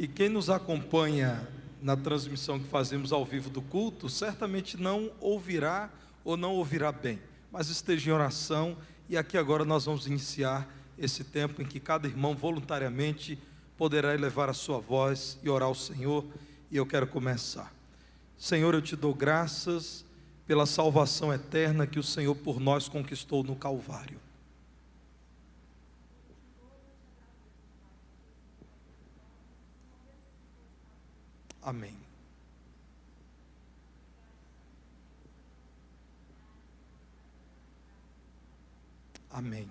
E quem nos acompanha na transmissão que fazemos ao vivo do culto, certamente não ouvirá ou não ouvirá bem, mas esteja em oração. E aqui agora nós vamos iniciar esse tempo em que cada irmão voluntariamente poderá elevar a sua voz e orar ao Senhor. E eu quero começar. Senhor, eu te dou graças pela salvação eterna que o Senhor por nós conquistou no Calvário. Amém. Amém.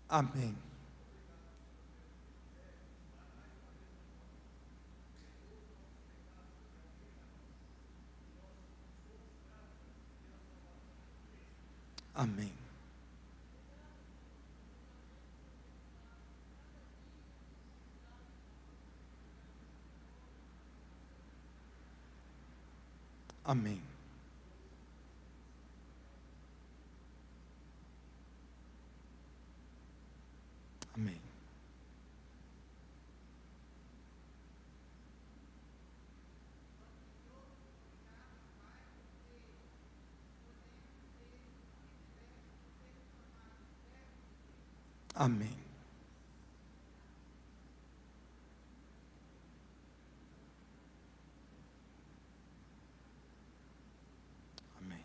Amém. Amém. Amém. Amém. Amém. Amém.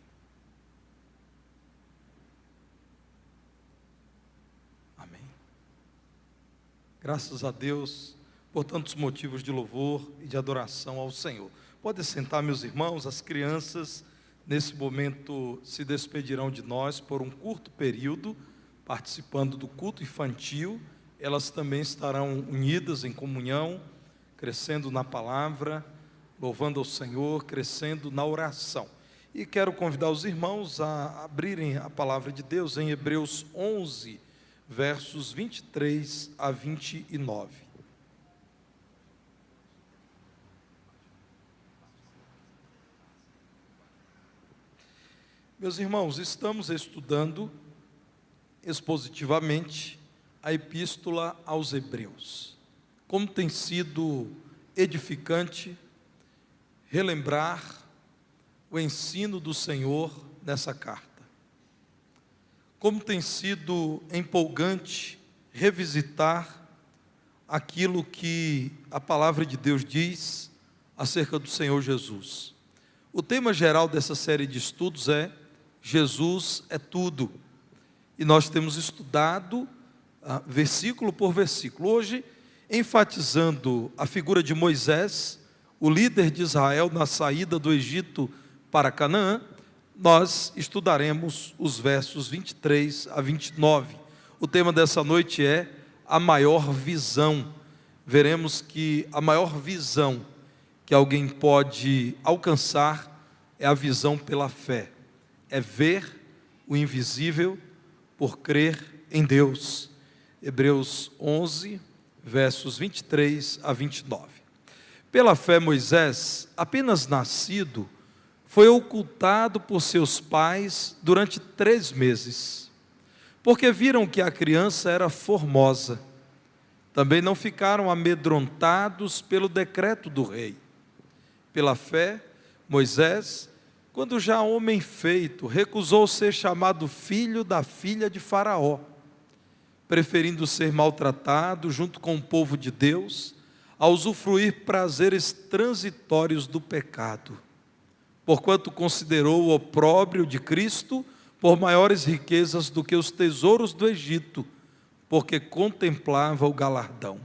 Amém. Graças a Deus por tantos motivos de louvor e de adoração ao Senhor. Pode sentar, meus irmãos. As crianças nesse momento se despedirão de nós por um curto período, participando do culto infantil. Elas também estarão unidas em comunhão, crescendo na palavra, louvando ao Senhor, crescendo na oração. E quero convidar os irmãos a abrirem a palavra de Deus em Hebreus 11, versos 23 a 29. Meus irmãos, estamos estudando expositivamente a epístola aos Hebreus. Como tem sido edificante relembrar o ensino do Senhor nessa carta. Como tem sido empolgante revisitar aquilo que a palavra de Deus diz acerca do Senhor Jesus. O tema geral dessa série de estudos é Jesus é tudo. E nós temos estudado versículo por versículo. Hoje, enfatizando a figura de Moisés, o líder de Israel na saída do Egito para Canaã, nós estudaremos os versos 23 a 29. O tema dessa noite é a maior visão. Veremos que a maior visão que alguém pode alcançar é a visão pela fé. É ver o invisível por crer em Deus. Hebreus 11, versos 23 a 29. Pela fé, Moisés, apenas nascido, foi ocultado por seus pais durante 3 meses, porque viram que a criança era formosa. Também não ficaram amedrontados pelo decreto do rei. Pela fé, Moisés, quando já homem feito, recusou ser chamado filho da filha de Faraó, preferindo ser maltratado junto com o povo de Deus, a usufruir prazeres transitórios do pecado, porquanto considerou o opróbrio de Cristo por maiores riquezas do que os tesouros do Egito, porque contemplava o galardão.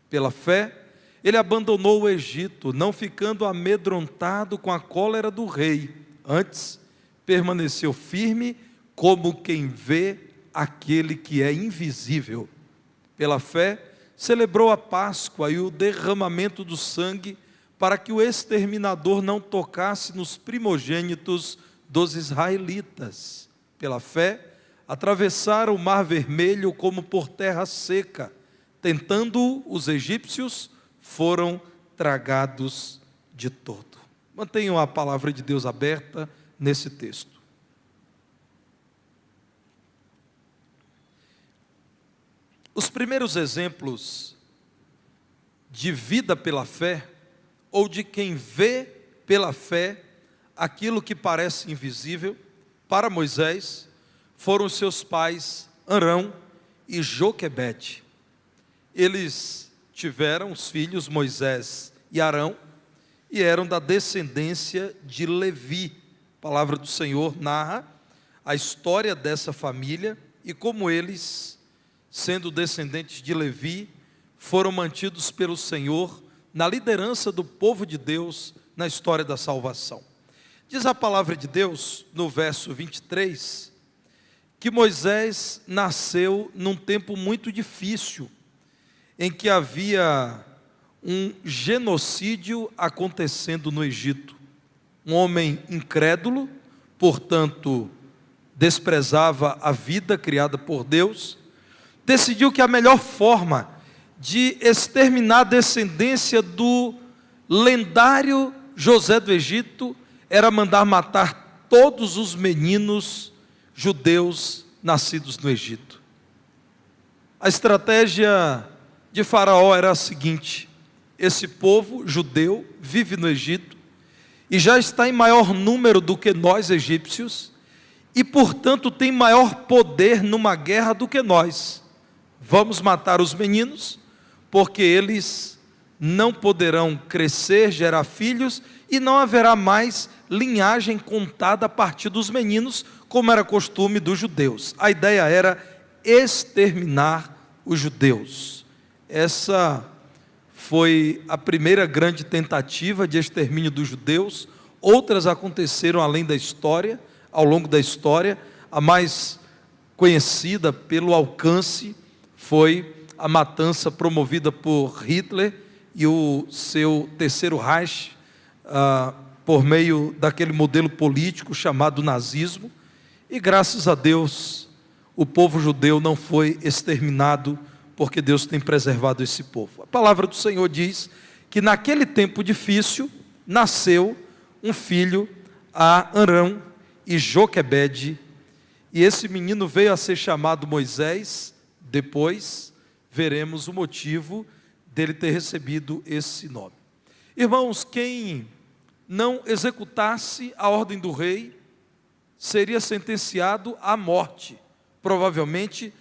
Pela fé, ele abandonou o Egito, não ficando amedrontado com a cólera do rei. Antes, permaneceu firme como quem vê aquele que é invisível. Pela fé, celebrou a Páscoa e o derramamento do sangue, para que o exterminador não tocasse nos primogênitos dos israelitas. Pela fé, atravessaram o Mar Vermelho como por terra seca, tentando os egípcios, foram tragados de todo. Mantenham a palavra de Deus aberta nesse texto. Os primeiros exemplos de vida pela fé, ou de quem vê pela fé aquilo que parece invisível, para Moisés, foram os seus pais Arão e Joquebede. Eles tiveram os filhos Moisés e Arão, e eram da descendência de Levi. A palavra do Senhor narra a história dessa família, e como eles, sendo descendentes de Levi, foram mantidos pelo Senhor na liderança do povo de Deus na história da salvação. Diz a palavra de Deus, no verso 23, que Moisés nasceu num tempo muito difícil, em que havia um genocídio acontecendo no Egito. Um homem incrédulo, portanto, desprezava a vida criada por Deus, decidiu que a melhor forma de exterminar a descendência do lendário José do Egito era mandar matar todos os meninos judeus nascidos no Egito. A estratégia de Faraó era a seguinte: esse povo judeu vive no Egito e já está em maior número do que nós egípcios, e portanto tem maior poder numa guerra do que nós. Vamos matar os meninos, porque eles não poderão crescer, gerar filhos, e não haverá mais linhagem contada a partir dos meninos, como era costume dos judeus. A ideia era exterminar os judeus. Essa foi a primeira grande tentativa de extermínio dos judeus. Outras aconteceram além da história, ao longo da história. A mais conhecida pelo alcance foi a matança promovida por Hitler e o seu terceiro Reich, por meio daquele modelo político chamado nazismo. E graças a Deus, o povo judeu não foi exterminado, porque Deus tem preservado esse povo. A palavra do Senhor diz que naquele tempo difícil, nasceu um filho a Arão e Joquebede, e esse menino veio a ser chamado Moisés. Depois veremos o motivo dele ter recebido esse nome. Irmãos, quem não executasse a ordem do rei seria sentenciado à morte, provavelmente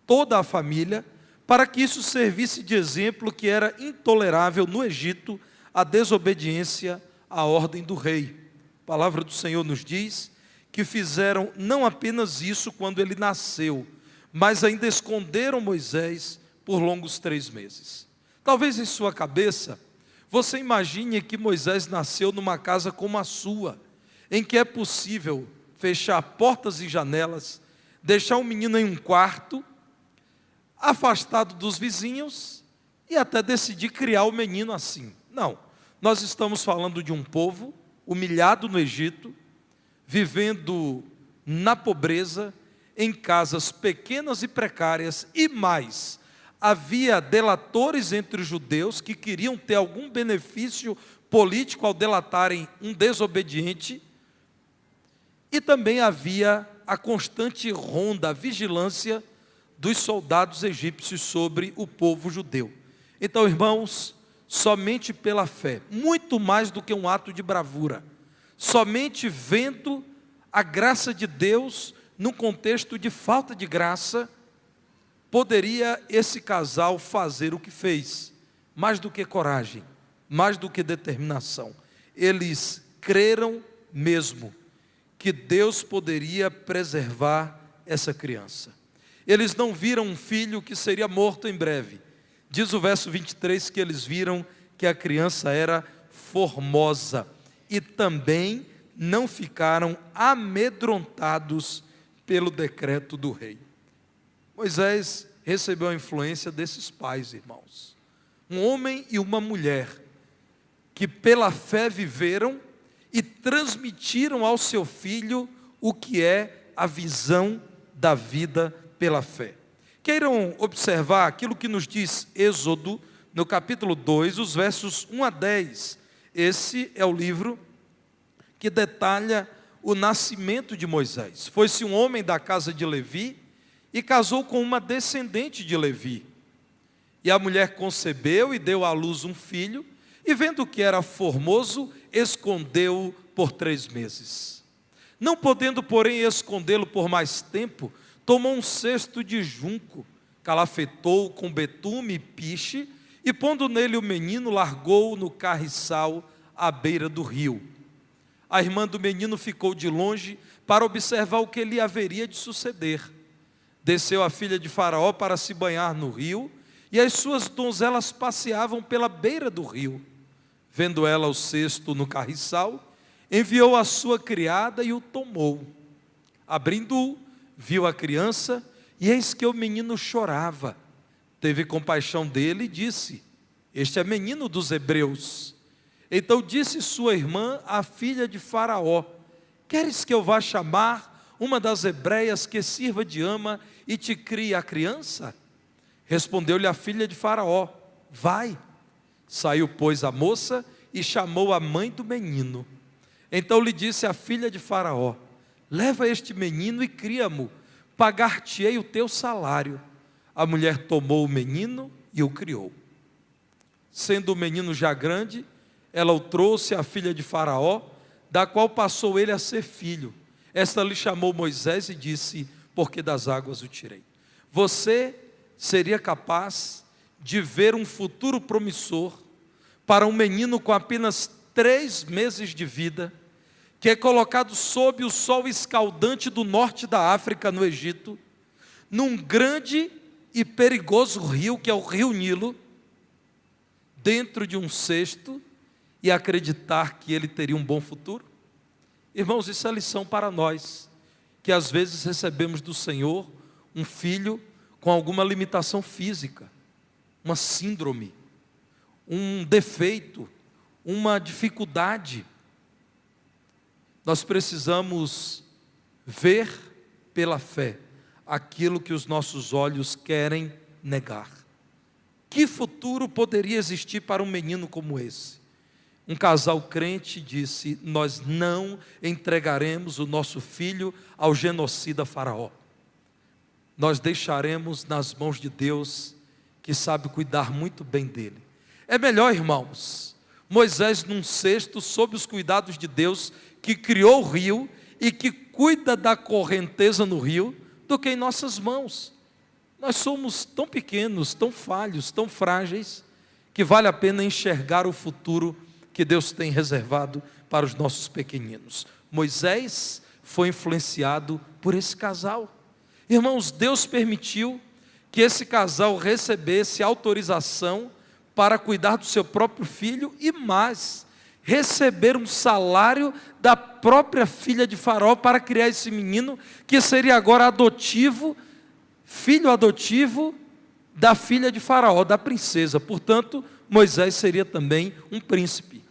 toda a família, para que isso servisse de exemplo que era intolerável no Egito a desobediência à ordem do rei. A palavra do Senhor nos diz que fizeram não apenas isso quando ele nasceu, mas ainda esconderam Moisés por longos 3 meses. Talvez em sua cabeça você imagine que Moisés nasceu numa casa como a sua, em que é possível fechar portas e janelas, deixar um menino em um quarto, afastado dos vizinhos, e até decidir criar o menino assim. Não, nós estamos falando de um povo humilhado no Egito, vivendo na pobreza, em casas pequenas e precárias, e mais, havia delatores entre os judeus que queriam ter algum benefício político ao delatarem um desobediente, e também havia a constante ronda, a vigilância dos soldados egípcios sobre o povo judeu. Então, irmãos, somente pela fé, muito mais do que um ato de bravura, somente vendo a graça de Deus num contexto de falta de graça, poderia esse casal fazer o que fez. Mais do que coragem, mais do que determinação, eles creram mesmo que Deus poderia preservar essa criança. Eles não viram um filho que seria morto em breve. Diz o verso 23 que eles viram que a criança era formosa, e também não ficaram amedrontados pelo decreto do rei. Moisés recebeu a influência desses pais, irmãos. Um homem e uma mulher que pela fé viveram e transmitiram ao seu filho o que é a visão da vida pela fé. Queiram observar aquilo que nos diz Êxodo, no capítulo 2, os versos 1 a 10. Esse é o livro que detalha o nascimento de Moisés. Foi-se um homem da casa de Levi e casou com uma descendente de Levi. E a mulher concebeu e deu à luz um filho, e vendo que era formoso, escondeu-o por 3 meses. Não podendo, porém, escondê-lo por mais tempo, tomou um cesto de junco, calafetou com betume e piche, e pondo nele o menino, largou-o no carriçal à beira do rio. A irmã do menino ficou de longe para observar o que lhe haveria de suceder. Desceu a filha de Faraó para se banhar no rio, e as suas donzelas passeavam pela beira do rio. Vendo ela o cesto no carriçal, enviou a sua criada e o tomou. Abrindo-o, viu a criança, e eis que o menino chorava. Teve compaixão dele e disse: este é menino dos hebreus. Então disse sua irmã, a filha de Faraó: queres que eu vá chamar uma das hebreias que sirva de ama e te crie a criança? Respondeu-lhe a filha de Faraó: vai. Saiu, pois, a moça e chamou a mãe do menino. Então lhe disse a filha de Faraó: leva este menino e cria-mo, pagar-te-ei o teu salário. A mulher tomou o menino e o criou. Sendo o menino já grande, ela o trouxe à filha de Faraó, da qual passou ele a ser filho. Esta lhe chamou Moisés e disse: porque das águas o tirei. Você seria capaz de ver um futuro promissor para um menino com apenas 3 meses de vida, que é colocado sob o sol escaldante do norte da África, no Egito, num grande e perigoso rio, que é o rio Nilo, dentro de um cesto, e acreditar que ele teria um bom futuro? Irmãos, isso é lição para nós, que às vezes recebemos do Senhor um filho com alguma limitação física, uma síndrome, um defeito, uma dificuldade. Nós precisamos ver pela fé aquilo que os nossos olhos querem negar. Que futuro poderia existir para um menino como esse? Um casal crente disse: nós não entregaremos o nosso filho ao genocida Faraó. Nós deixaremos nas mãos de Deus, que sabe cuidar muito bem dele. É melhor, irmãos, Moisés num cesto, sob os cuidados de Deus, que criou o rio e que cuida da correnteza no rio, do que em nossas mãos. Nós somos tão pequenos, tão falhos, tão frágeis, que vale a pena enxergar o futuro que Deus tem reservado para os nossos pequeninos. Moisés foi influenciado por esse casal. Irmãos, Deus permitiu que esse casal recebesse autorização para cuidar do seu próprio filho e mais, receber um salário da própria filha de Faraó para criar esse menino, que seria agora adotivo, filho adotivo da filha de Faraó, da princesa. Portanto, Moisés seria também um príncipe.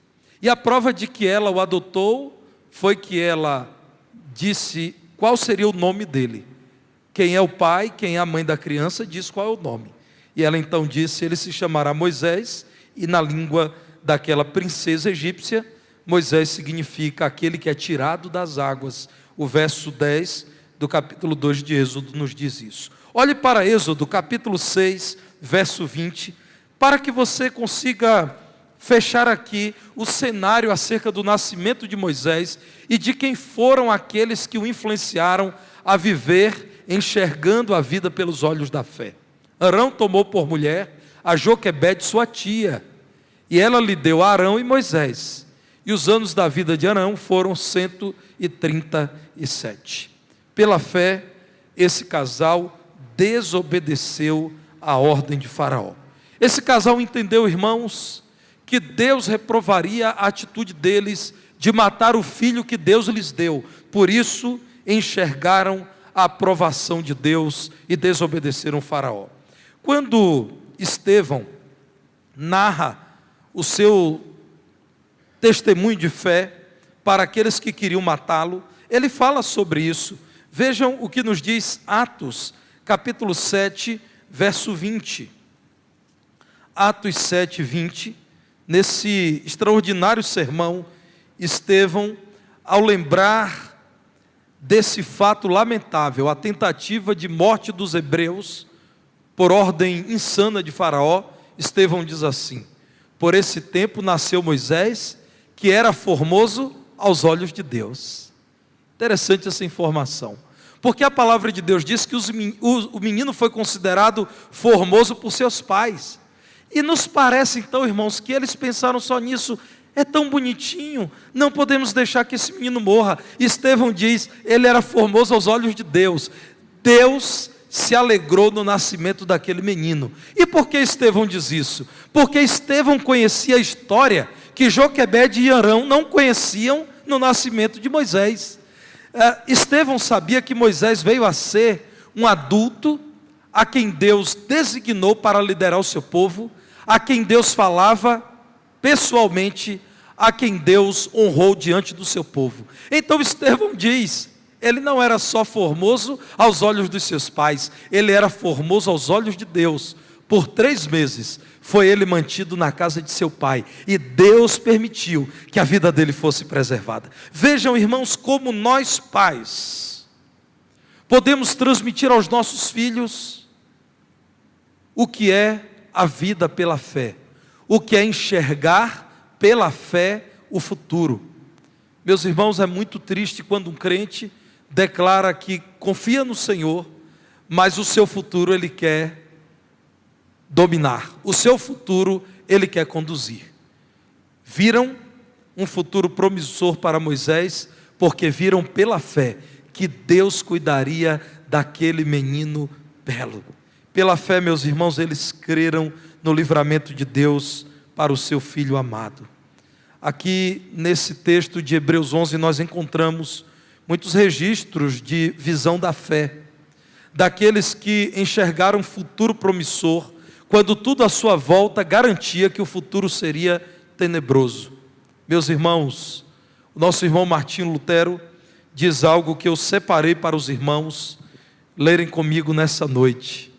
E a prova de que ela o adotou foi que ela disse qual seria o nome dele. Quem é o pai, quem é a mãe da criança, diz qual é o nome. E ela então disse: ele se chamará Moisés, e na língua daquela princesa egípcia, Moisés significa aquele que é tirado das águas. O verso 10 do capítulo 2 de Êxodo nos diz isso. Olhe para Êxodo, capítulo 6, verso 20, para que você consiga fechar aqui o cenário acerca do nascimento de Moisés e de quem foram aqueles que o influenciaram a viver enxergando a vida pelos olhos da fé. Arão tomou por mulher a Joquebede, sua tia, e ela lhe deu a Arão e Moisés. E os anos da vida de Arão foram 137. Pela fé, esse casal desobedeceu a ordem de Faraó. Esse casal entendeu, irmãos, que Deus reprovaria a atitude deles de matar o filho que Deus lhes deu. Por isso, enxergaram a aprovação de Deus e desobedeceram Faraó. Quando Estevão narra o seu testemunho de fé para aqueles que queriam matá-lo, ele fala sobre isso. Vejam o que nos diz Atos, capítulo 7, verso 20. Atos 7, 20. Nesse extraordinário sermão, Estevão ao lembrar desse fato lamentável, a tentativa de morte dos hebreus, por ordem insana de Faraó, Estevão diz assim: por esse tempo nasceu Moisés, que era formoso aos olhos de Deus. Interessante essa informação, porque a palavra de Deus diz que o menino foi considerado formoso por seus pais, e nos parece então, irmãos, que eles pensaram só nisso. É tão bonitinho, não podemos deixar que esse menino morra. Estevão diz, ele era formoso aos olhos de Deus. Deus se alegrou no nascimento daquele menino. E por que Estevão diz isso? Porque Estevão conhecia a história que Joquebede e Arão não conheciam no nascimento de Moisés. Estevão sabia que Moisés veio a ser um adulto a quem Deus designou para liderar o seu povo, a quem Deus falava pessoalmente, a quem Deus honrou diante do seu povo. Então Estevão diz, ele não era só formoso aos olhos dos seus pais, ele era formoso aos olhos de Deus. Por 3 meses foi ele mantido na casa de seu pai, e Deus permitiu que a vida dele fosse preservada. Vejam, irmãos, como nós pais podemos transmitir aos nossos filhos o que é a vida pela fé, o que é enxergar pela fé o futuro. Meus irmãos, é muito triste quando um crente declara que confia no Senhor, mas o seu futuro ele quer dominar, o seu futuro ele quer conduzir. Viram um futuro promissor para Moisés, porque viram pela fé que Deus cuidaria daquele menino belo. Pela fé, meus irmãos, eles creram no livramento de Deus para o seu filho amado. Aqui nesse texto de Hebreus 11 nós encontramos muitos registros de visão da fé, daqueles que enxergaram um futuro promissor, quando tudo à sua volta garantia que o futuro seria tenebroso. Meus irmãos, o nosso irmão Martinho Lutero diz algo que eu separei para os irmãos lerem comigo nessa noite.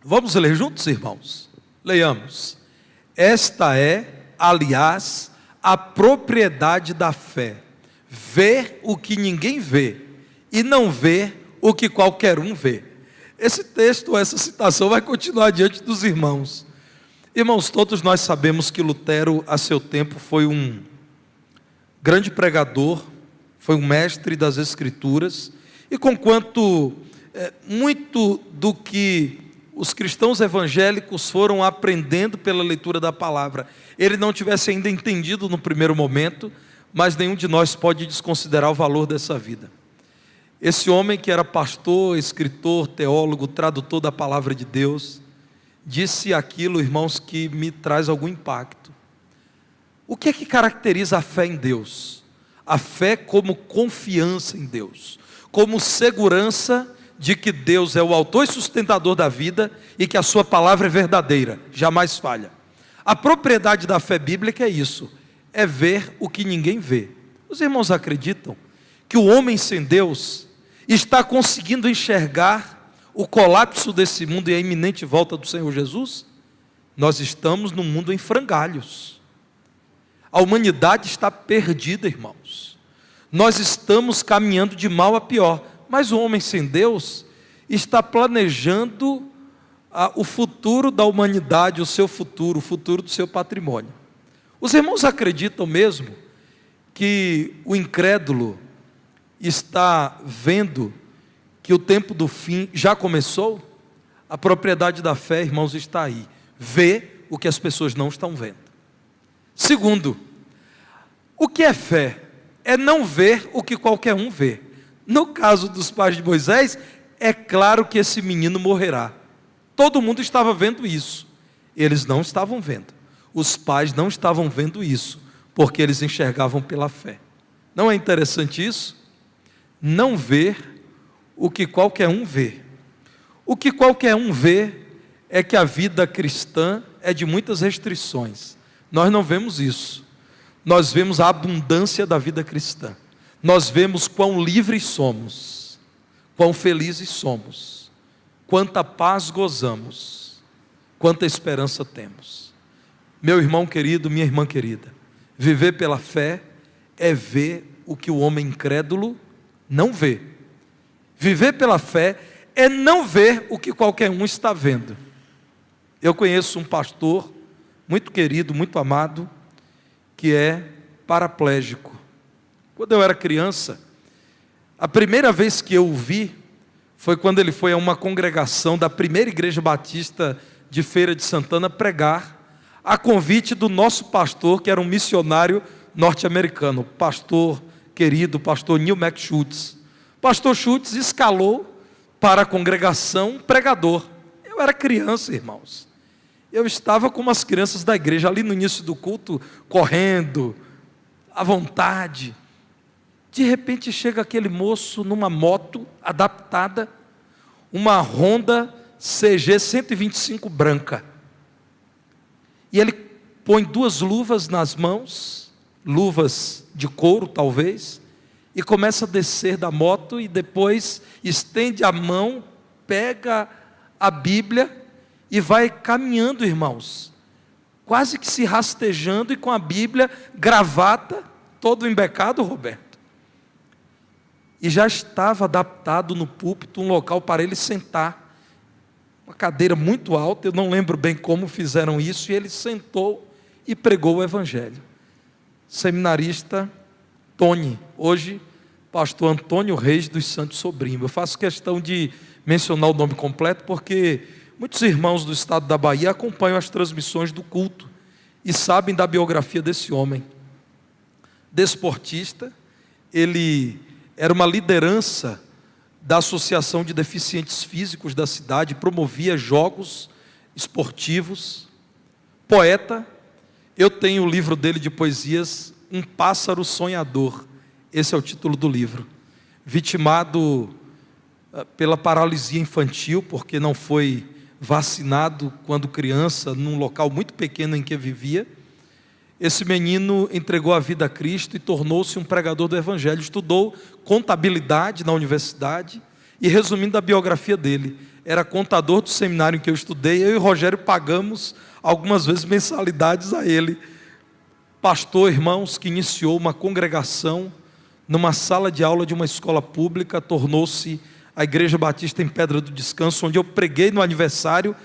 Vamos ler juntos, irmãos? Leiamos. Esta é, aliás, a propriedade da fé: ver o que ninguém vê e não ver o que qualquer um vê. Esse texto, essa citação vai continuar diante dos irmãos. Irmãos, todos nós sabemos que Lutero, a seu tempo, foi um grande pregador, foi um mestre das Escrituras, e conquanto muito do que os cristãos evangélicos foram aprendendo pela leitura da palavra, ele não tivesse ainda entendido no primeiro momento, mas nenhum de nós pode desconsiderar o valor dessa vida. Esse homem que era pastor, escritor, teólogo, tradutor da palavra de Deus, disse aquilo, irmãos, que me traz algum impacto. O que é que caracteriza a fé em Deus? A fé como confiança em Deus, como segurança de que Deus é o autor e sustentador da vida e que a sua palavra é verdadeira, jamais falha. A propriedade da fé bíblica é isso, é ver o que ninguém vê. Os irmãos acreditam que o homem sem Deus está conseguindo enxergar o colapso desse mundo e a iminente volta do Senhor Jesus? Nós estamos num mundo em frangalhos. A humanidade está perdida, irmãos. Nós estamos caminhando de mal a pior. Mas o homem sem Deus está planejando o futuro da humanidade, o seu futuro, o futuro do seu patrimônio. Os irmãos acreditam mesmo que o incrédulo está vendo que o tempo do fim já começou? A propriedade da fé, irmãos, está aí. Ver o que as pessoas não estão vendo. Segundo, o que é fé? É não ver o que qualquer um vê. No caso dos pais de Moisés, é claro que esse menino morrerá. Todo mundo estava vendo isso. Eles não estavam vendo. Os pais não estavam vendo isso, porque eles enxergavam pela fé. Não é interessante isso? Não ver o que qualquer um vê. O que qualquer um vê é que a vida cristã é de muitas restrições. Nós não vemos isso. Nós vemos a abundância da vida cristã. Nós vemos quão livres somos, quão felizes somos, quanta paz gozamos, quanta esperança temos. Meu irmão querido, minha irmã querida, viver pela fé é ver o que o homem incrédulo não vê. Viver pela fé é não ver o que qualquer um está vendo. Eu conheço um pastor muito querido, muito amado, que é paraplégico. Quando eu era criança, a primeira vez que eu o vi foi quando ele foi a uma congregação da primeira igreja batista de Feira de Santana pregar, a convite do nosso pastor, que era um missionário norte-americano, pastor querido, pastor Neil McSchutz. Pastor Schutz escalou para a congregação um pregador. Eu era criança, irmãos. Eu estava como as crianças da igreja, ali no início do culto, correndo, à vontade. De repente chega aquele moço numa moto adaptada, uma Honda CG 125 branca. E ele põe 2 luvas nas mãos, luvas de couro talvez, e começa a descer da moto e depois estende a mão, pega a Bíblia e vai caminhando, irmãos, quase que se rastejando e com a Bíblia, gravata, todo embecado, Roberto. E já estava adaptado no púlpito um local para ele sentar, uma cadeira muito alta, eu não lembro bem como fizeram isso, e ele sentou e pregou o Evangelho. Seminarista Tony, hoje pastor Antônio Reis dos Santos Sobrinho. Eu faço questão de mencionar o nome completo porque muitos irmãos do estado da Bahia acompanham as transmissões do culto e sabem da biografia desse homem. Desportista, ele era uma liderança da Associação de Deficientes Físicos da cidade, promovia jogos esportivos. Poeta, eu tenho o livro dele de poesias, Um Pássaro Sonhador. Esse é o título do livro. Vitimado pela paralisia infantil, porque não foi vacinado quando criança, num local muito pequeno em que vivia. Esse menino entregou a vida a Cristo e tornou-se um pregador do Evangelho. Estudou contabilidade na universidade e, resumindo a biografia dele, era contador do seminário em que eu estudei. Eu e o Rogério pagamos algumas vezes mensalidades a ele. Pastor, irmãos, que iniciou uma congregação numa sala de aula de uma escola pública, tornou-se a Igreja Batista em Pedra do Descanso, onde eu preguei no aniversário,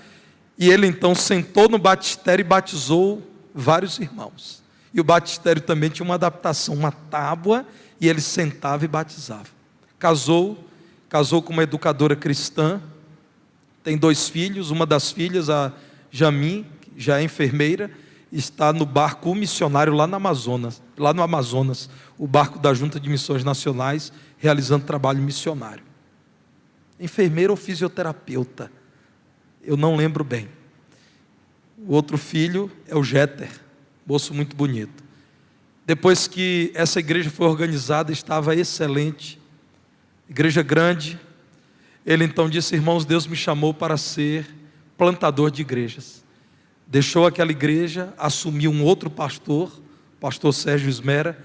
e ele então sentou no batistério e batizou vários irmãos. E o batistério também tinha uma adaptação, uma tábua, e ele sentava e batizava. Casou com uma educadora cristã, tem 2 filhos, uma das filhas, a Jamin, que já é enfermeira, está no barco missionário lá no Amazonas, o barco da Junta de Missões Nacionais, realizando trabalho missionário. Enfermeira ou fisioterapeuta, eu não lembro bem. O outro filho é o Jeter, moço muito bonito. Depois que essa igreja foi organizada, estava excelente, igreja grande. Ele então disse: irmãos, Deus me chamou para ser plantador de igrejas. Deixou aquela igreja, assumiu um outro pastor, pastor Sérgio Esmera.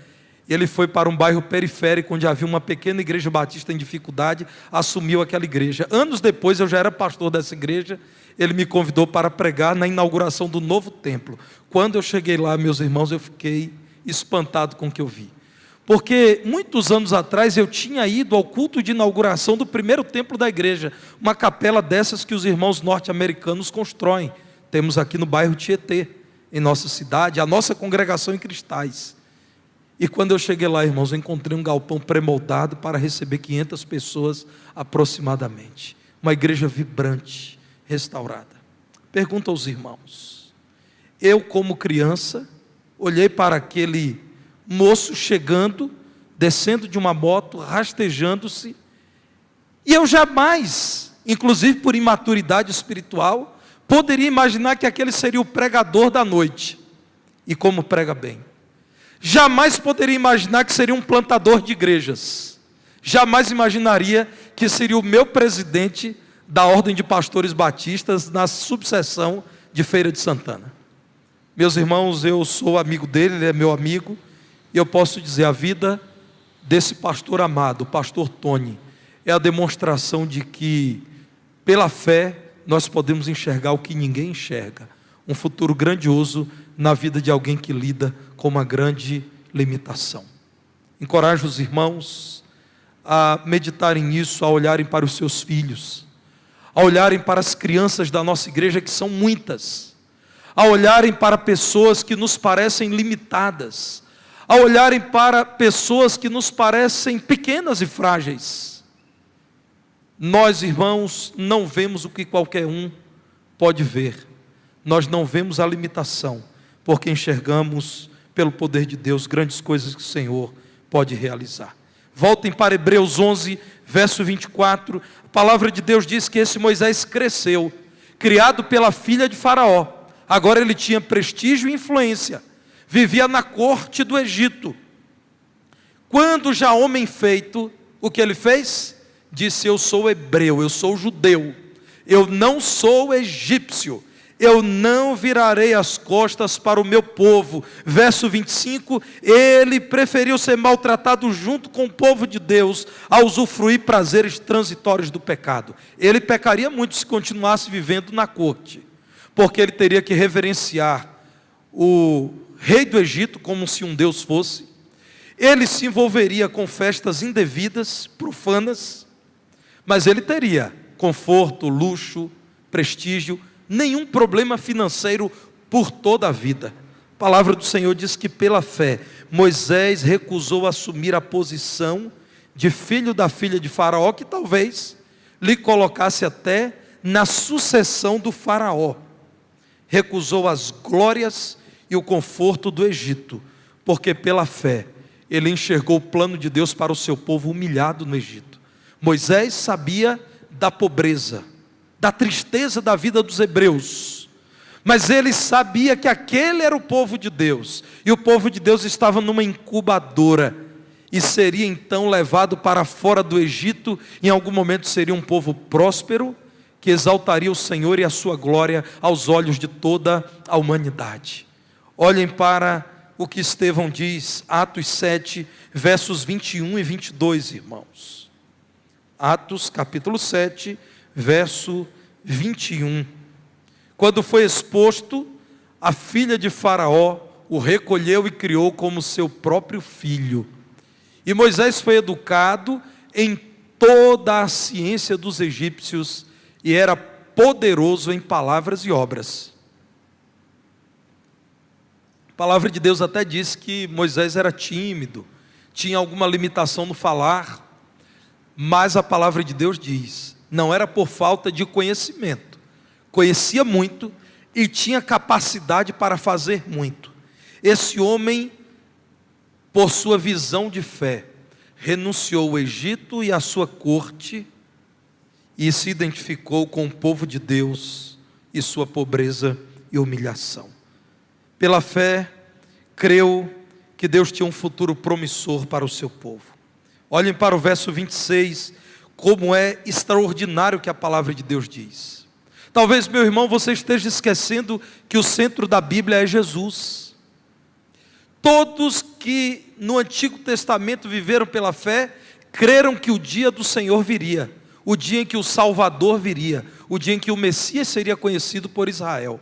Ele foi para um bairro periférico, onde havia uma pequena igreja batista em dificuldade, assumiu aquela igreja. Anos depois, eu já era pastor dessa igreja, ele me convidou para pregar na inauguração do novo templo. Quando eu cheguei lá, meus irmãos, eu fiquei espantado com o que eu vi. Porque muitos anos atrás eu tinha ido ao culto de inauguração do primeiro templo da igreja, uma capela dessas que os irmãos norte-americanos constroem. Temos aqui no bairro Tietê, em nossa cidade, a nossa congregação em Cristais. E quando eu cheguei lá, irmãos, eu encontrei um galpão pré-moldado para receber 500 pessoas aproximadamente. Uma igreja vibrante, restaurada. Pergunto aos irmãos: eu, como criança, olhei para aquele moço chegando, descendo de uma moto, rastejando-se, e eu jamais, inclusive por imaturidade espiritual, poderia imaginar que aquele seria o pregador da noite. E como prega bem. Jamais poderia imaginar que seria um plantador de igrejas. Jamais imaginaria que seria o meu presidente da Ordem de Pastores Batistas na subseção de Feira de Santana. Meus irmãos, eu sou amigo dele, ele é meu amigo, e eu posso dizer, a vida desse pastor amado, o pastor Tony, é a demonstração de que, pela fé, nós podemos enxergar o que ninguém enxerga. Um futuro grandioso na vida de alguém que lida com uma grande limitação. Encorajo os irmãos a meditarem nisso, a olharem para os seus filhos, a olharem para as crianças da nossa igreja, que são muitas, a olharem para pessoas que nos parecem limitadas, a olharem para pessoas que nos parecem pequenas e frágeis. Nós, irmãos, não vemos o que qualquer um pode ver. Nós não vemos a limitação, porque enxergamos, pelo poder de Deus, grandes coisas que o Senhor pode realizar. Voltem para Hebreus 11, verso 24. A palavra de Deus diz que esse Moisés cresceu, criado pela filha de Faraó. Agora ele tinha prestígio e influência, vivia na corte do Egito. Quando já homem feito, o que ele fez? Disse: eu sou hebreu, eu sou judeu, eu não sou egípcio, eu não virarei as costas para o meu povo. Verso 25, ele preferiu ser maltratado junto com o povo de Deus, a usufruir prazeres transitórios do pecado. Ele pecaria muito se continuasse vivendo na corte, porque ele teria que reverenciar o rei do Egito como se um Deus fosse. Ele se envolveria com festas indevidas, profanas, mas ele teria conforto, luxo, prestígio, nenhum problema financeiro por toda a vida. A palavra do Senhor diz que pela fé, Moisés recusou assumir a posição de filho da filha de Faraó, que talvez lhe colocasse até na sucessão do Faraó. Recusou as glórias e o conforto do Egito, porque pela fé, ele enxergou o plano de Deus para o seu povo humilhado no Egito. Moisés sabia da pobreza, da tristeza da vida dos hebreus, mas ele sabia que aquele era o povo de Deus, e o povo de Deus estava numa incubadora, e seria então levado para fora do Egito. Em algum momento seria um povo próspero, que exaltaria o Senhor e a sua glória aos olhos de toda a humanidade. Olhem para o que Estevão diz, Atos 7, versos 21 e 22, irmãos. Atos capítulo 7, verso 21. Quando foi exposto, a filha de Faraó o recolheu e criou como seu próprio filho. E Moisés foi educado em toda a ciência dos egípcios e era poderoso em palavras e obras. A palavra de Deus até diz que Moisés era tímido, tinha alguma limitação no falar, mas a palavra de Deus diz, não era por falta de conhecimento, conhecia muito e tinha capacidade para fazer muito. Esse homem, por sua visão de fé, renunciou ao Egito e à sua corte e se identificou com o povo de Deus e sua pobreza e humilhação. Pela fé, creu que Deus tinha um futuro promissor para o seu povo. Olhem para o verso 26, como é extraordinário o que a palavra de Deus diz. Talvez, meu irmão, você esteja esquecendo que o centro da Bíblia é Jesus. Todos que no Antigo Testamento viveram pela fé, creram que o dia do Senhor viria, o dia em que o Salvador viria, o dia em que o Messias seria conhecido por Israel.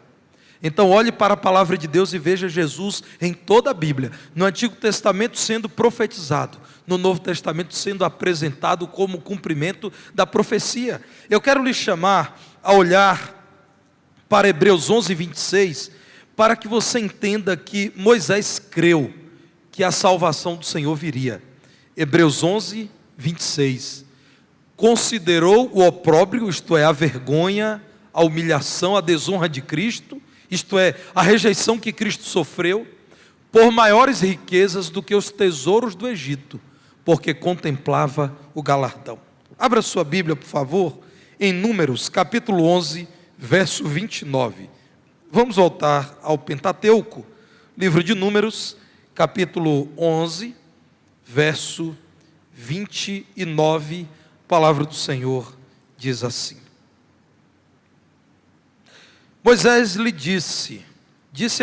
Então olhe para a palavra de Deus e veja Jesus em toda a Bíblia, no Antigo Testamento sendo profetizado, no Novo Testamento sendo apresentado como cumprimento da profecia. Eu quero lhe chamar a olhar para Hebreus 11, 26, para que você entenda que Moisés creu que a salvação do Senhor viria. Hebreus 11, 26, considerou o opróbrio, isto é, a vergonha, a humilhação, a desonra de Cristo, isto é, a rejeição que Cristo sofreu, por maiores riquezas do que os tesouros do Egito, porque contemplava o galardão. Abra sua Bíblia, por favor, em Números, capítulo 11, verso 29. Vamos voltar ao Pentateuco, livro de Números, capítulo 11, verso 29, a palavra do Senhor diz assim. Moisés lhe disse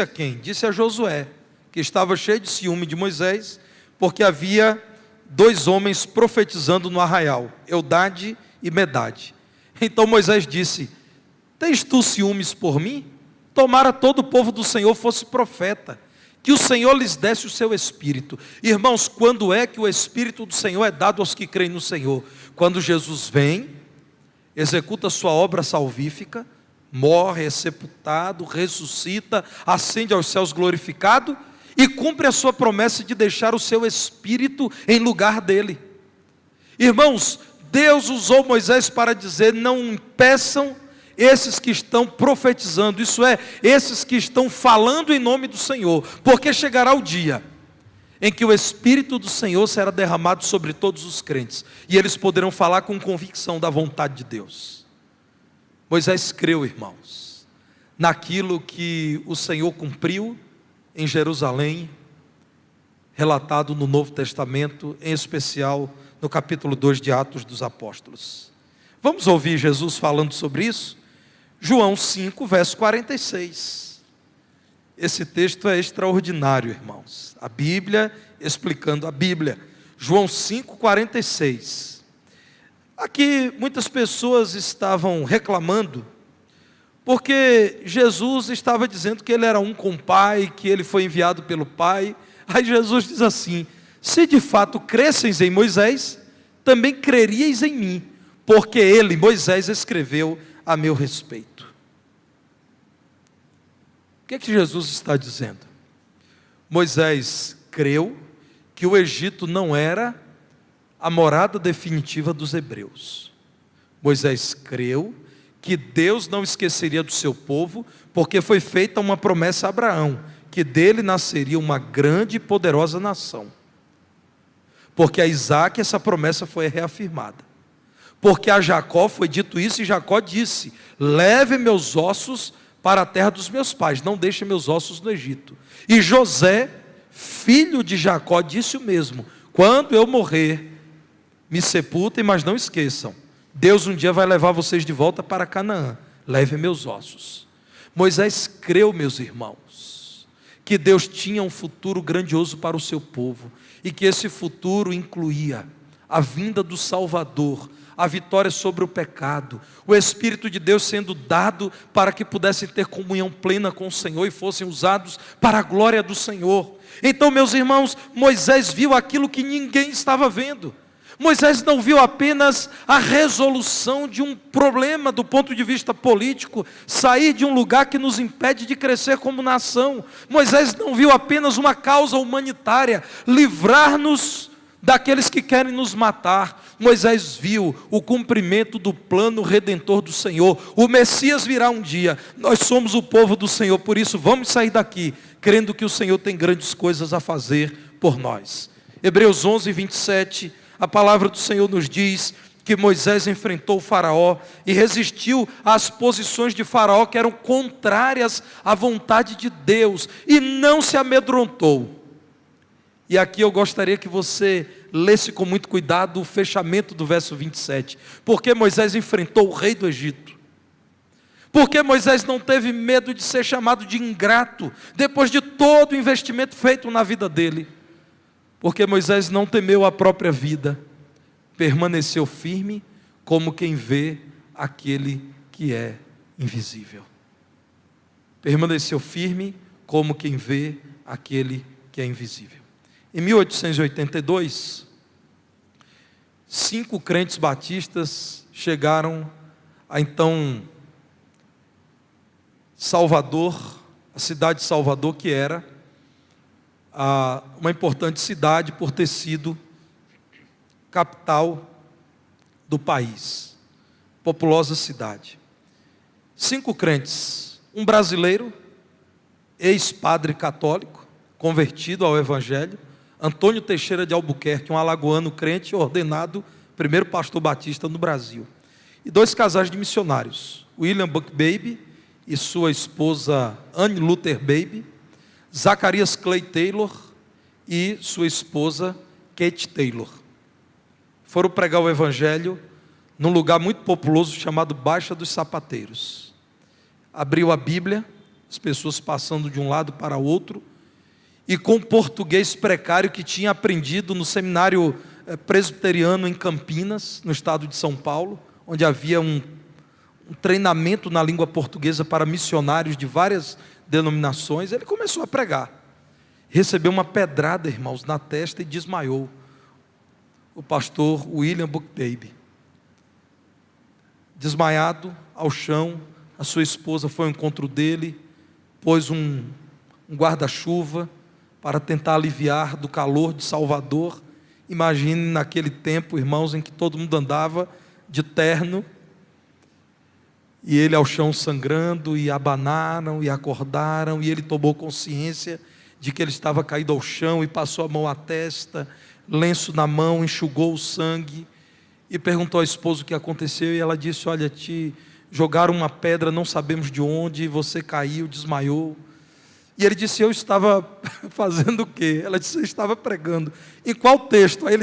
a quem? Disse a Josué, que estava cheio de ciúme de Moisés, porque havia 2 homens profetizando no arraial, Eldade e Medade. Então Moisés disse: tens tu ciúmes por mim? tomara todo o povo do Senhor fosse profeta, que o Senhor lhes desse o seu Espírito. Irmãos, quando é que o Espírito do Senhor é dado aos que creem no Senhor? Quando Jesus vem, executa sua obra salvífica, morre, é sepultado, ressuscita, ascende aos céus glorificado e cumpre a sua promessa de deixar o seu Espírito em lugar dele. Irmãos, Deus usou Moisés para dizer: não impeçam esses que estão profetizando, isso é, esses que estão falando em nome do Senhor, porque chegará o dia em que o Espírito do Senhor será derramado sobre todos os crentes, e eles poderão falar com convicção da vontade de Deus. Moisés creu, irmãos, naquilo que o Senhor cumpriu em Jerusalém, relatado no Novo Testamento, em especial no capítulo 2 de Atos dos Apóstolos. Vamos ouvir Jesus falando sobre isso? João 5, verso 46. Esse texto é extraordinário, irmãos. A Bíblia explicando a Bíblia. João 5, 46. Aqui muitas pessoas estavam reclamando, porque Jesus estava dizendo que ele era um com o Pai, que ele foi enviado pelo Pai. Aí Jesus diz assim: se de fato cresceis em Moisés, também creríeis em mim, porque ele, Moisés, escreveu a meu respeito. O que é que Jesus está dizendo? Moisés creu que o Egito não era a morada definitiva dos hebreus. Moisés creu que Deus não esqueceria do seu povo, porque foi feita uma promessa a Abraão, que dele nasceria uma grande e poderosa nação. Porque a Isaac essa promessa foi reafirmada. Porque a Jacó foi dito isso, e Jacó disse: leve meus ossos para a terra dos meus pais, não deixe meus ossos no Egito. E José, filho de Jacó, disse o mesmo: quando eu morrer, me sepultem, mas não esqueçam, Deus um dia vai levar vocês de volta para Canaã, leve meus ossos. Moisés creu, meus irmãos, que Deus tinha um futuro grandioso para o seu povo, e que esse futuro incluía a vinda do Salvador, a vitória sobre o pecado, o Espírito de Deus sendo dado para que pudessem ter comunhão plena com o Senhor e fossem usados para a glória do Senhor. Então, meus irmãos, Moisés viu aquilo que ninguém estava vendo. Moisés não viu apenas a resolução de um problema do ponto de vista político, sair de um lugar que nos impede de crescer como nação. Moisés não viu apenas uma causa humanitária, livrar-nos daqueles que querem nos matar. Moisés viu o cumprimento do plano redentor do Senhor. O Messias virá um dia. Nós somos o povo do Senhor, por isso vamos sair daqui crendo que o Senhor tem grandes coisas a fazer por nós. Hebreus 11, 27, a palavra do Senhor nos diz que Moisés enfrentou o faraó e resistiu às posições de faraó que eram contrárias à vontade de Deus, e não se amedrontou. E aqui eu gostaria que você lesse com muito cuidado o fechamento do verso 27. Porque Moisés enfrentou o rei do Egito? Porque Moisés não teve medo de ser chamado de ingrato, depois de todo o investimento feito na vida dele? Porque Moisés não temeu a própria vida, permaneceu firme como quem vê aquele que é invisível. Permaneceu firme como quem vê aquele que é invisível. Em 1882, 5 crentes batistas chegaram a então Salvador, a cidade de Salvador, que era uma importante cidade por ter sido capital do país, populosa cidade. 5 crentes, um brasileiro, ex-padre católico, convertido ao Evangelho, Antônio Teixeira de Albuquerque, um alagoano crente ordenado primeiro pastor batista no Brasil, e 2 casais de missionários, William Buck Baby e sua esposa Anne Luther Baby, Zacarias Clay Taylor e sua esposa Kate Taylor. Foram pregar o Evangelho num lugar muito populoso chamado Baixa dos Sapateiros. Abriu a Bíblia, as pessoas passando de um lado para o outro, e com português precário que tinha aprendido no seminário presbiteriano em Campinas, no estado de São Paulo, onde havia um um treinamento na língua portuguesa para missionários de várias denominações. Ele começou a pregar. Recebeu uma pedrada, irmãos, na testa e desmaiou. O pastor William Buckbaby. Desmaiado ao chão, a sua esposa foi ao encontro dele, pôs um guarda-chuva para tentar aliviar do calor de Salvador. Imagine naquele tempo, irmãos, em que todo mundo andava de terno, e ele ao chão sangrando, e abanaram, e acordaram, e ele tomou consciência de que ele estava caído ao chão, e passou a mão à testa, lenço na mão, enxugou o sangue, e perguntou à esposa o que aconteceu, e ela disse: olha, te jogaram uma pedra, não sabemos de onde, e você caiu, desmaiou. E ele disse: eu estava fazendo o quê? Ela disse: eu estava pregando. Em qual texto? Aí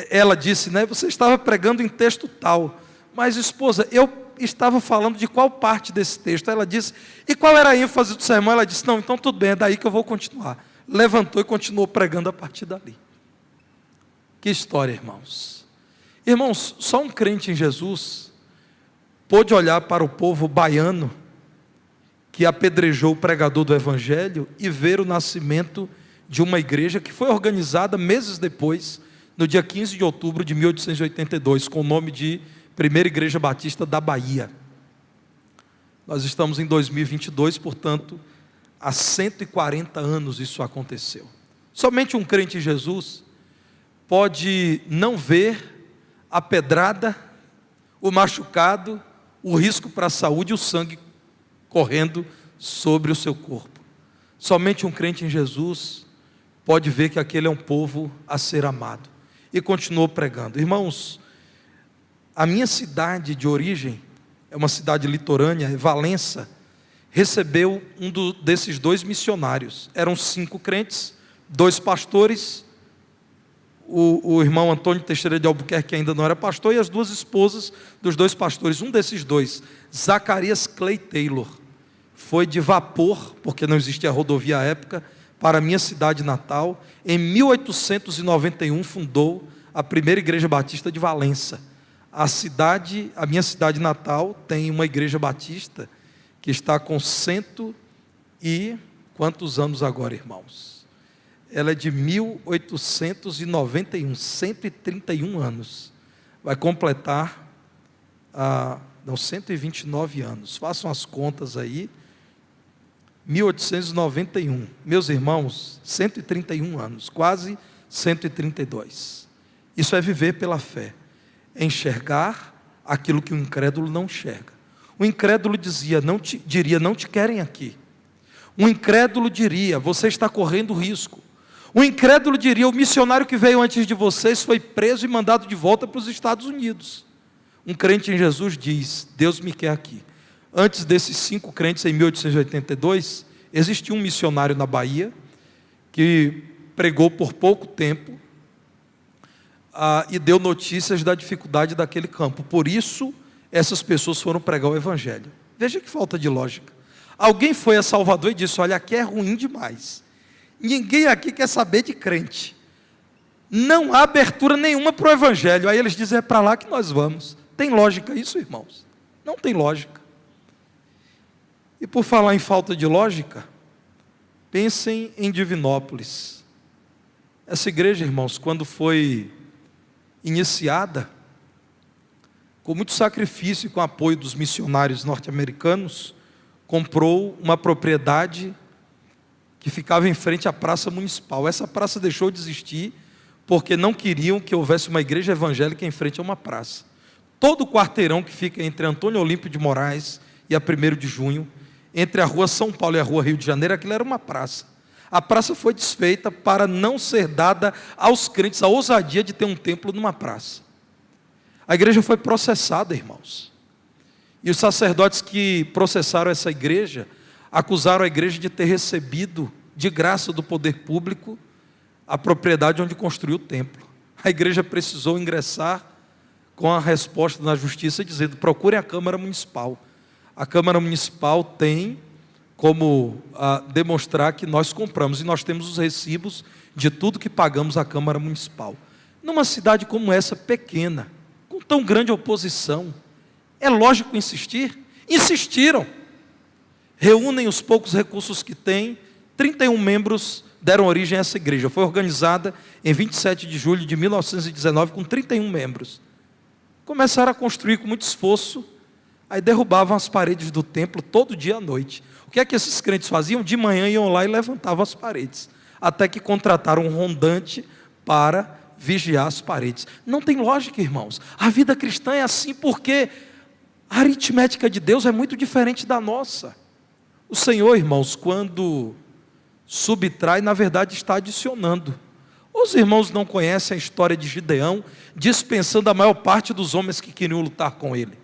ela disse, né, você estava pregando em texto tal. Mas esposa, eu estava falando de qual parte desse texto? Ela disse: e qual era a ênfase do sermão? Ela disse: não, então tudo bem, é daí que eu vou continuar. Levantou e continuou pregando a partir dali. Que história, irmãos. Irmãos, só um crente em Jesus pôde olhar para o povo baiano que apedrejou o pregador do Evangelho e ver o nascimento de uma igreja que foi organizada meses depois, no dia 15 de outubro de 1882, com o nome de Primeira Igreja Batista da Bahia. Nós estamos em 2022, portanto, há 140 anos isso aconteceu. Somente um crente em Jesus pode não ver a pedrada, o machucado, o risco para a saúde e o sangue correndo sobre o seu corpo. Somente um crente em Jesus pode ver que aquele é um povo a ser amado. E continuou pregando. Irmãos, a minha cidade de origem, é uma cidade litorânea, é Valença, recebeu desses dois missionários. Eram 5 crentes, 2 pastores, o irmão Antônio Teixeira de Albuquerque, que ainda não era pastor, e as 2 esposas dos 2 pastores. Um desses 2, Zacarias Clay Taylor, foi de vapor, porque não existia rodovia à época, para a minha cidade natal. Em 1891 fundou a Primeira Igreja Batista de Valença. A minha cidade natal tem uma igreja batista que está com 100 e quantos anos agora, irmãos? Ela é de 1891, 131 anos. Vai completar 129 anos. Façam as contas aí. 1891. Meus irmãos, 131 anos, quase 132. Isso é viver pela fé. É enxergar aquilo que o incrédulo não enxerga. O incrédulo diria, não te querem aqui. O incrédulo diria, você está correndo risco. O incrédulo diria, o missionário que veio antes de vocês foi preso e mandado de volta para os Estados Unidos. Um crente em Jesus diz, Deus me quer aqui. Antes desses 5 crentes, em 1882, existia um missionário na Bahia, que pregou por pouco tempo, e deu notícias da dificuldade daquele campo. Por isso, essas pessoas foram pregar o Evangelho. Veja que falta de lógica. Alguém foi a Salvador e disse, olha, aqui é ruim demais. Ninguém aqui quer saber de crente. Não há abertura nenhuma para o Evangelho. Aí eles dizem, é para lá que nós vamos. Tem lógica isso, irmãos? Não tem lógica. E por falar em falta de lógica, pensem em Divinópolis. Essa igreja, irmãos, quando foi iniciada, com muito sacrifício e com apoio dos missionários norte-americanos, comprou uma propriedade que ficava em frente à praça municipal. Essa praça deixou de existir porque não queriam que houvesse uma igreja evangélica em frente a uma praça. Todo o quarteirão que fica entre Antônio Olímpio de Moraes e a 1º de Junho, entre a rua São Paulo e a rua Rio de Janeiro, aquilo era uma praça. A praça foi desfeita para não ser dada aos crentes a ousadia de ter um templo numa praça. A igreja foi processada, irmãos. E os sacerdotes que processaram essa igreja, acusaram a igreja de ter recebido, de graça do poder público, a propriedade onde construiu o templo. A igreja precisou ingressar com a resposta na justiça, dizendo, procurem a Câmara Municipal. A Câmara Municipal tem como demonstrar que nós compramos, e nós temos os recibos de tudo que pagamos à Câmara Municipal. Numa cidade como essa, pequena, com tão grande oposição, É lógico insistir? Insistiram. Reúnem os poucos recursos que têm. 31 membros deram origem a essa igreja. Foi organizada em 27 de julho de 1919 com 31 membros. Começaram a construir com muito esforço. Aí derrubavam as paredes do templo todo dia à noite. O que é que esses crentes faziam? De manhã iam lá e levantavam as paredes. Até que contrataram um rondante para vigiar as paredes. Não tem lógica, irmãos. A vida cristã é assim porque a aritmética de Deus é muito diferente da nossa. O Senhor, irmãos, quando subtrai, na verdade está adicionando. Os irmãos não conhecem a história de Gideão, dispensando a maior parte dos homens que queriam lutar com ele.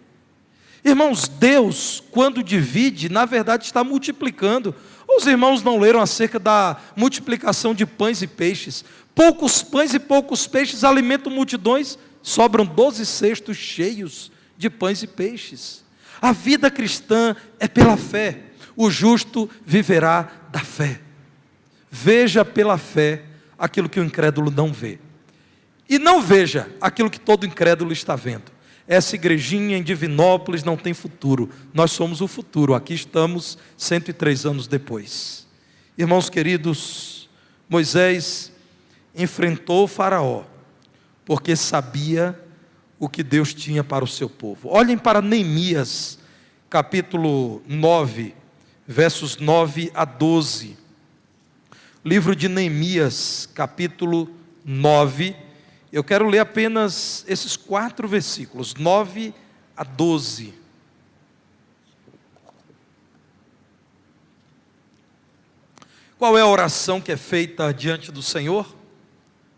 Irmãos, Deus, quando divide, na verdade está multiplicando. Os irmãos não leram acerca da multiplicação de pães e peixes. Poucos pães e poucos peixes alimentam multidões, sobram 12 cestos cheios de pães e peixes. A vida cristã é pela fé. O justo viverá da fé. Veja pela fé aquilo que o incrédulo não vê. E não veja aquilo que todo incrédulo está vendo. Essa igrejinha em Divinópolis não tem futuro. Nós somos o futuro. Aqui estamos 103 anos depois. Irmãos queridos, Moisés enfrentou o faraó, porque sabia o que Deus tinha para o seu povo. Olhem para Neemias, capítulo 9, versos 9 a 12. Livro de Neemias, capítulo 9. Eu quero ler apenas esses 4 versículos, 9 a 12. Qual é a oração que é feita diante do Senhor?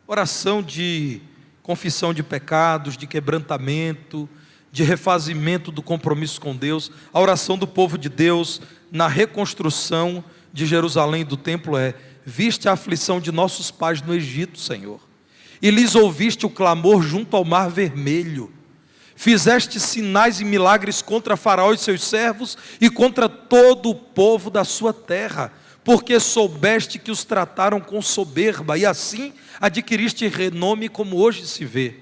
Oração de confissão de pecados, de quebrantamento, de refazimento do compromisso com Deus. A oração do povo de Deus na reconstrução de Jerusalém do templo é: viste a aflição de nossos pais no Egito, Senhor, e lhes ouviste o clamor junto ao mar vermelho. Fizeste sinais e milagres contra Faraó e seus servos e contra todo o povo da sua terra, porque soubeste que os trataram com soberba, e assim adquiriste renome como hoje se vê.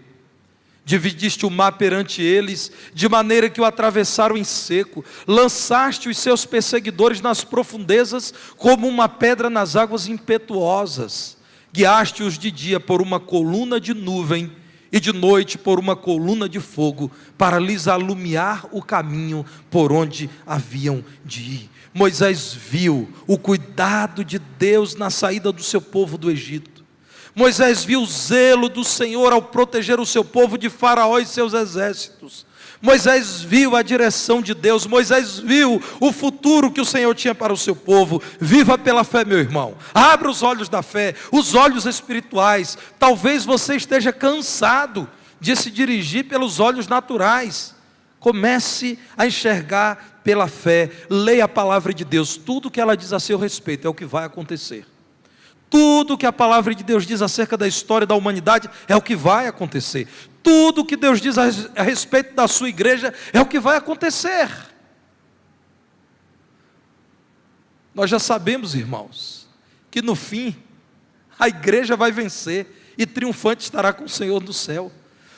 Dividiste o mar perante eles, de maneira que o atravessaram em seco. Lançaste os seus perseguidores nas profundezas, como uma pedra nas águas impetuosas. Guiaste-os de dia por uma coluna de nuvem, e de noite por uma coluna de fogo, para lhes alumiar o caminho por onde haviam de ir. Moisés viu o cuidado de Deus na saída do seu povo do Egito. Moisés viu o zelo do Senhor ao proteger o seu povo de Faraó e seus exércitos. Moisés viu a direção de Deus. Moisés viu o futuro que o Senhor tinha para o seu povo. Viva pela fé, meu irmão. Abra os olhos da fé, os olhos espirituais. Talvez você esteja cansado de se dirigir pelos olhos naturais. Comece a enxergar pela fé. Leia a palavra de Deus. Tudo que ela diz a seu respeito é o que vai acontecer. Tudo que a palavra de Deus diz acerca da história da humanidade é o que vai acontecer. Tudo que Deus diz a respeito da sua igreja é o que vai acontecer. Nós já sabemos, irmãos, que no fim a igreja vai vencer e triunfante estará com o Senhor no céu.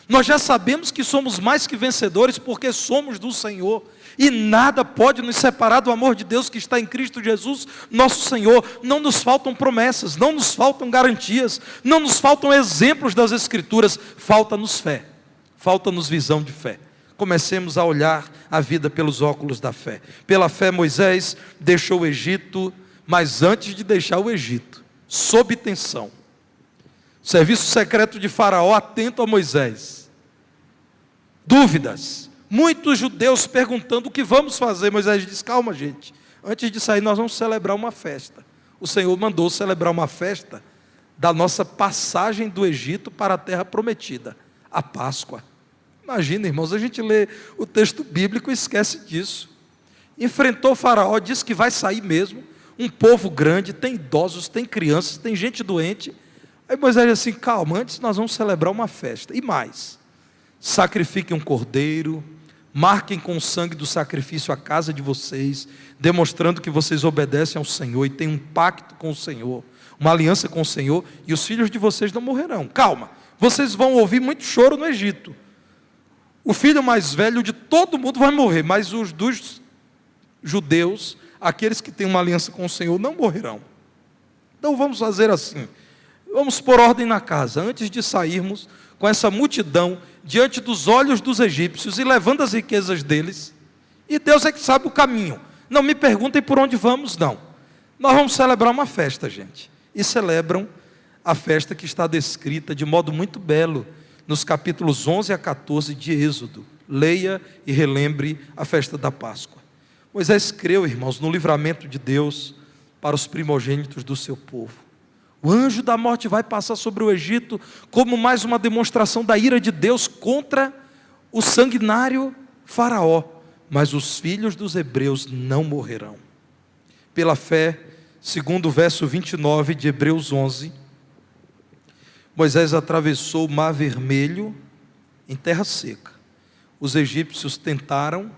Nós já sabemos que somos mais que vencedores porque somos do Senhor. E nada pode nos separar do amor de Deus que está em Cristo Jesus, nosso Senhor. Não nos faltam promessas, não nos faltam garantias, não nos faltam exemplos das Escrituras. Falta-nos fé, falta-nos visão de fé. Comecemos a olhar a vida pelos óculos da fé. Pela fé Moisés deixou o Egito, mas antes de deixar o Egito, sob tensão, o serviço secreto de Faraó atento a Moisés. Dúvidas. Muitos judeus perguntando o que vamos fazer. Moisés disse: calma, gente, antes de sair nós vamos celebrar uma festa. O Senhor mandou celebrar uma festa da nossa passagem do Egito para a terra prometida, a Páscoa. Imagina, irmãos, a gente lê o texto bíblico e esquece disso. Enfrentou o Faraó, disse que vai sair mesmo, um povo grande, tem idosos, tem crianças, tem gente doente. Aí Moisés disse assim: calma, antes nós vamos celebrar uma festa. E mais, sacrifiquem um cordeiro, marquem com o sangue do sacrifício a casa de vocês, demonstrando que vocês obedecem ao Senhor e têm um pacto com o Senhor, uma aliança com o Senhor, e os filhos de vocês não morrerão. Calma, vocês vão ouvir muito choro no Egito. O filho mais velho de todo mundo vai morrer, mas os dos judeus, aqueles que têm uma aliança com o Senhor, não morrerão. Então vamos fazer assim, vamos pôr ordem na casa, antes de sairmos com essa multidão, diante dos olhos dos egípcios, e levando as riquezas deles, e Deus é que sabe o caminho. Não me perguntem por onde vamos, não. Nós vamos celebrar uma festa, gente. E celebram a festa que está descrita de modo muito belo nos capítulos 11 a 14 de Êxodo. Leia e relembre a festa da Páscoa. Moisés creu, irmãos, no livramento de Deus para os primogênitos do seu povo. O anjo da morte vai passar sobre o Egito como mais uma demonstração da ira de Deus contra o sanguinário Faraó. Mas os filhos dos hebreus não morrerão. Pela fé, segundo o verso 29 de Hebreus 11, Moisés atravessou o Mar Vermelho em terra seca. Os egípcios tentaram,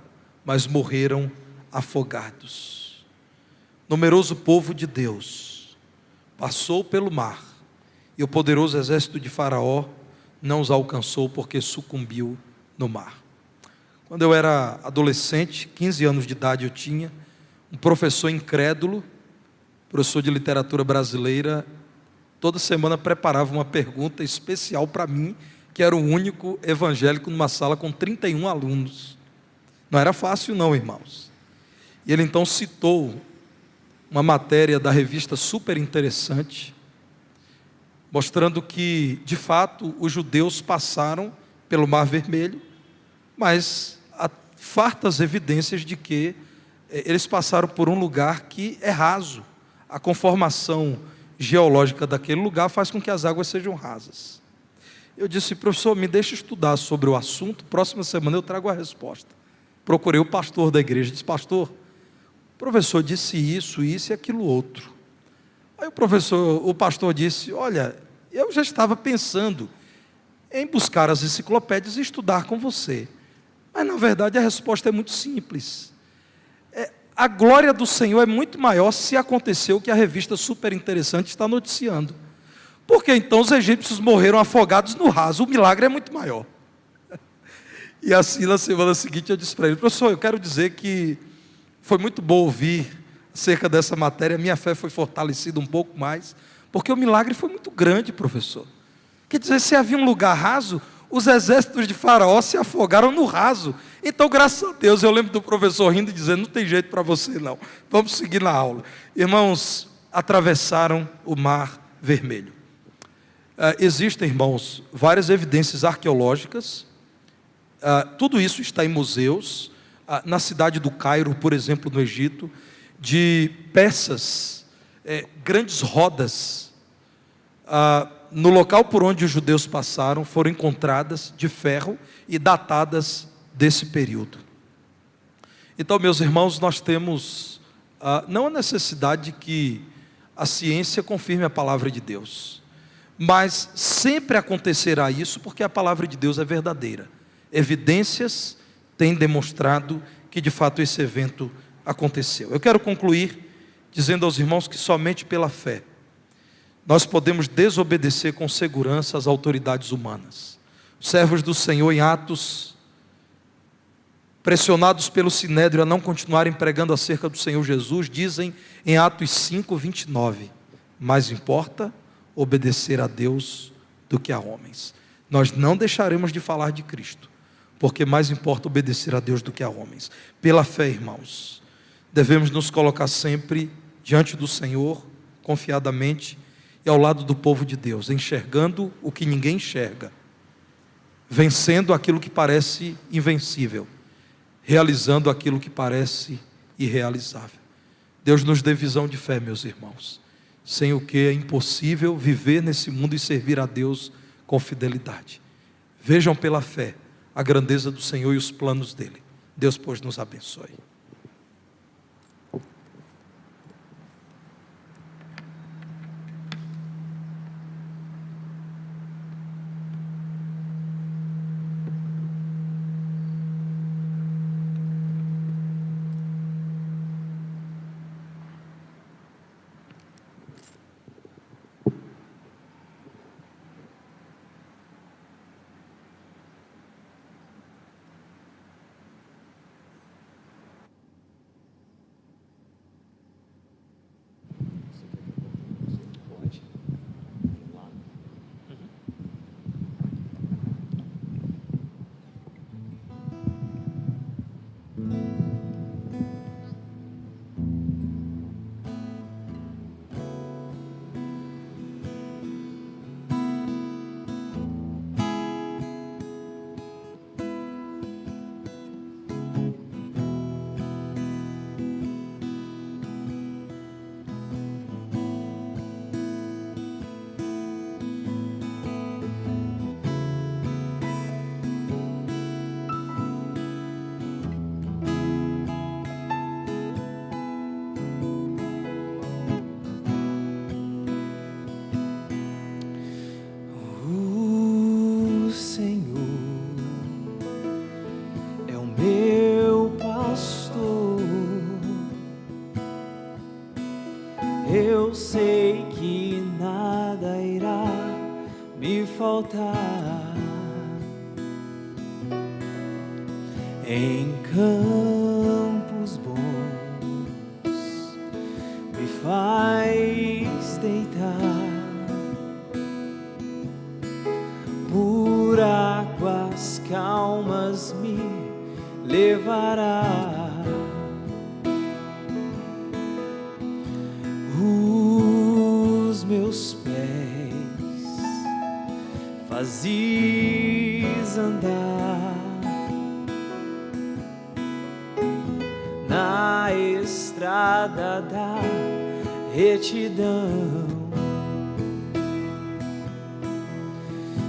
mas morreram afogados. Numeroso povo de Deus passou pelo mar, e o poderoso exército de Faraó não os alcançou porque sucumbiu no mar. Quando eu era adolescente, 15 anos de idade eu tinha, um professor incrédulo, professor de literatura brasileira, toda semana preparava uma pergunta especial para mim, que era o único evangélico numa sala com 31 alunos. Não era fácil não, irmãos. E ele então citou uma matéria da revista super interessante, mostrando que, de fato, os judeus passaram pelo Mar Vermelho, mas há fartas evidências de que eles passaram por um lugar que é raso. A conformação geológica daquele lugar faz com que as águas sejam rasas. Eu disse, professor, me deixa estudar sobre o assunto, próxima semana eu trago a resposta. Procurei o pastor da igreja, disse, pastor, o professor disse isso e aquilo outro. Aí o pastor disse, olha, eu já estava pensando em buscar as enciclopédias e estudar com você. Mas na verdade a resposta é muito simples. A glória do Senhor é muito maior se aconteceu o que a revista super interessante está noticiando. Porque então os egípcios morreram afogados no raso, o milagre é muito maior. E assim na semana seguinte eu disse para ele, professor, eu quero dizer que foi muito bom ouvir acerca dessa matéria, minha fé foi fortalecida um pouco mais, porque o milagre foi muito grande, professor. Quer dizer, se havia um lugar raso, os exércitos de Faraó se afogaram no raso. Então, graças a Deus, eu lembro do professor rindo e dizendo, não tem jeito para você não, vamos seguir na aula. Irmãos, atravessaram o Mar Vermelho. Existem, irmãos, várias evidências arqueológicas, tudo isso está em museus, na cidade do Cairo, por exemplo, no Egito, de peças, grandes rodas, no local por onde os judeus passaram, foram encontradas de ferro e datadas desse período. Então, meus irmãos, nós temos não a necessidade de que a ciência confirme a palavra de Deus, mas sempre acontecerá isso porque a palavra de Deus é verdadeira. Evidências têm demonstrado que de fato esse evento aconteceu. Eu quero concluir dizendo aos irmãos que somente pela fé nós podemos desobedecer com segurança às autoridades humanas. Os servos do Senhor em Atos, pressionados pelo Sinédrio a não continuarem pregando acerca do Senhor Jesus, dizem em Atos 5, 29, mais importa obedecer a Deus do que a homens. Nós não deixaremos de falar de Cristo, porque mais importa obedecer a Deus do que a homens. Pela fé, irmãos, devemos nos colocar sempre diante do Senhor, confiadamente, e ao lado do povo de Deus, enxergando o que ninguém enxerga, vencendo aquilo que parece invencível, realizando aquilo que parece irrealizável. Deus nos dê visão de fé, meus irmãos, sem o que é impossível viver nesse mundo e servir a Deus com fidelidade. Vejam pela fé a grandeza do Senhor e os planos dele. Deus, pois, nos abençoe. me faltar. Em campos bons me faz deitar, por águas calmas me levará. Os meus pés fazes andar na estrada da retidão.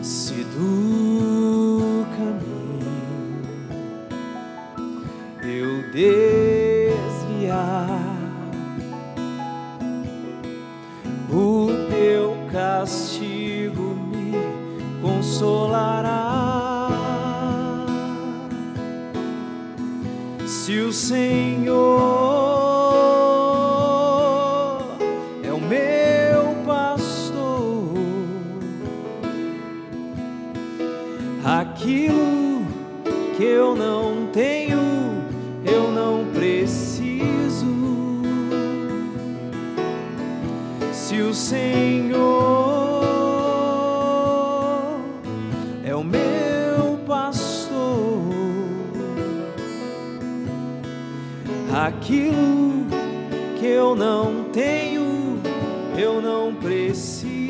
Se do caminho eu desviar, o teu castigo me consolará. Se o Senhor é o meu pastor, aquilo que eu não tenho, eu não preciso. Se o Senhor é o meu pastor, aquilo que eu não tenho, eu não preciso.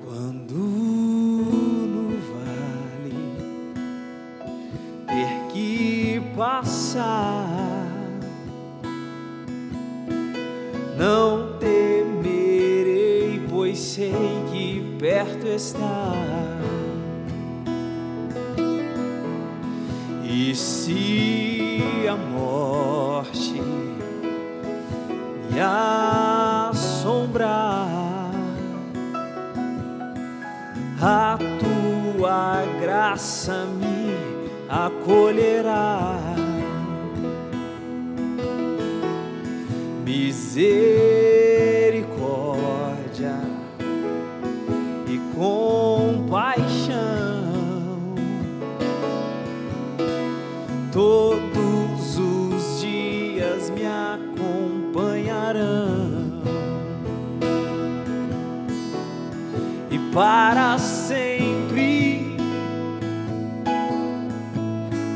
Quando no vale ter que passar, não temerei, pois sei que perto está. E se a morte me assombrar, a tua graça me acolherá. Misericórdia e compaixão todos os dias me acompanharão, e para sempre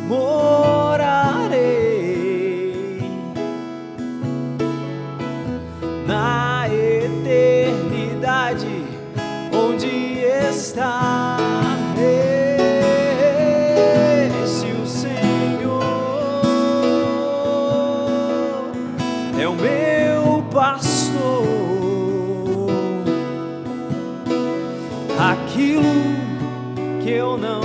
morarei na eternidade onde está. Se o Senhor é o meu pastor, aquilo que eu não